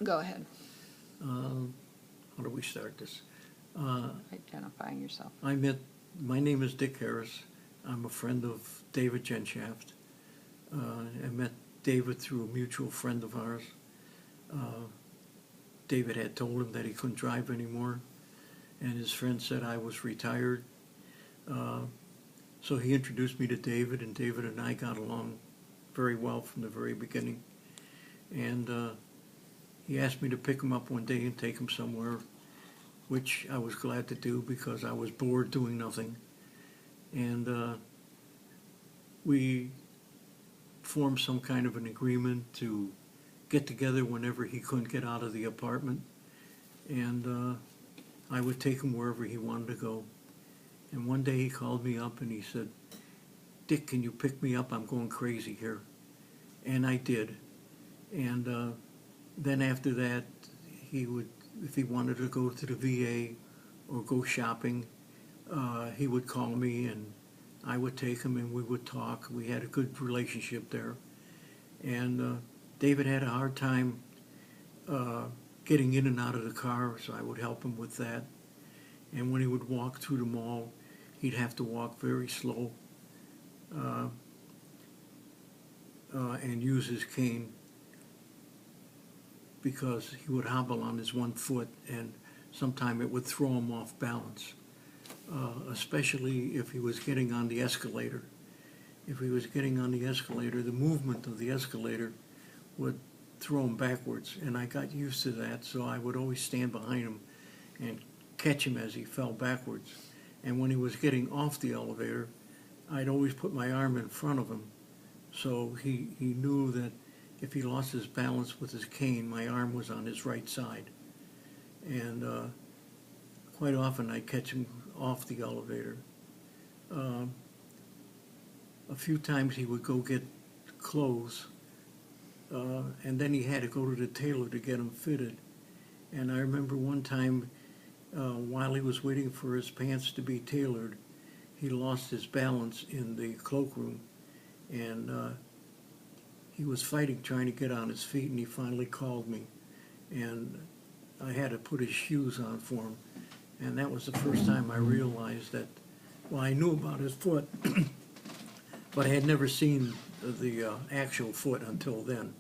Go ahead. How do we start this? Identifying yourself. My name is Dick Harris. I'm a friend of David Genshaft. I met David through a mutual friend of ours. David had told him that he couldn't drive anymore, and his friend said I was retired. So he introduced me to David, and David and I got along very well from the very beginning. And he asked me to pick him up one day and take him somewhere, which I was glad to do because I was bored doing nothing. And we formed some kind of an agreement to get together whenever he couldn't get out of the apartment. And I would take him wherever he wanted to go. And one day he called me up and he said, "Dick, can you pick me up? I'm going crazy here." And I did. And then after that, he would, if he wanted to go to the VA or go shopping, he would call me and I would take him and we would talk. We had a good relationship there. And David had a hard time getting in and out of the car, so I would help him with that. And when he would walk through the mall, he'd have to walk very slow and use his cane because he would hobble on his one foot, and sometimes it would throw him off balance, especially if he was getting on the escalator. If he was getting on the escalator, the movement of the escalator would throw him backwards, and I got used to that, so I would always stand behind him and catch him as he fell backwards. And when he was getting off the elevator, I'd always put my arm in front of him, so he knew that if he lost his balance with his cane, my arm was on his right side. And quite often I'd catch him off the elevator. A few times he would go get clothes, and then he had to go to the tailor to get them fitted. And I remember one time, while he was waiting for his pants to be tailored, he lost his balance in the cloakroom, and he was fighting, trying to get on his feet, and he finally called me, and I had to put his shoes on for him. And that was the first time I realized that, well, I knew about his foot, but I had never seen the actual foot until then.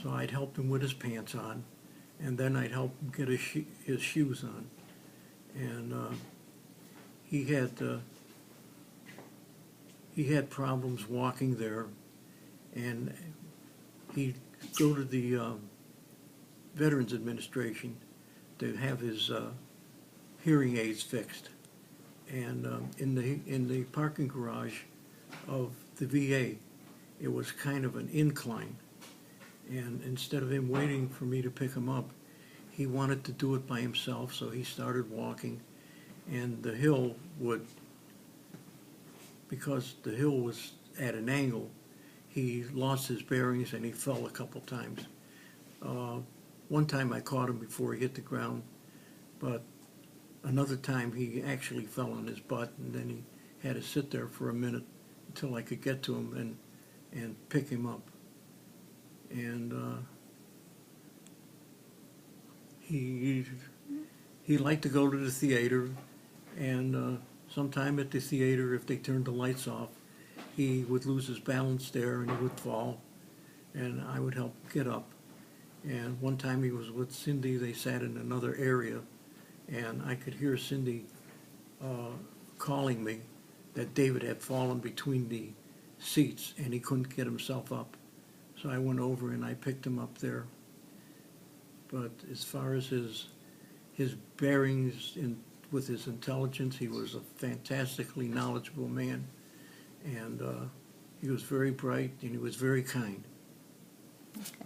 So I'd helped him with his pants on, and then I'd help him get his shoes on. And he had problems walking there, and he'd go to the Veterans Administration to have his hearing aids fixed. And in the parking garage of the VA, it was kind of an incline. And instead of him waiting for me to pick him up, he wanted to do it by himself, so he started walking. And the hill would, because the hill was at an angle, he lost his bearings and he fell a couple times. One time I caught him before he hit the ground, but another time he actually fell on his butt, and then he had to sit there for a minute until I could get to him and pick him up. And he liked to go to the theater, and sometime at the theater, if they turned the lights off, he would lose his balance there and he would fall, and I would help him get up. And one time he was with Cindy, they sat in another area, and I could hear Cindy calling me that David had fallen between the seats and he couldn't get himself up. So I went over and I picked him up there. But as far as his bearings with his intelligence, he was a fantastically knowledgeable man, and he was very bright and he was very kind. Okay.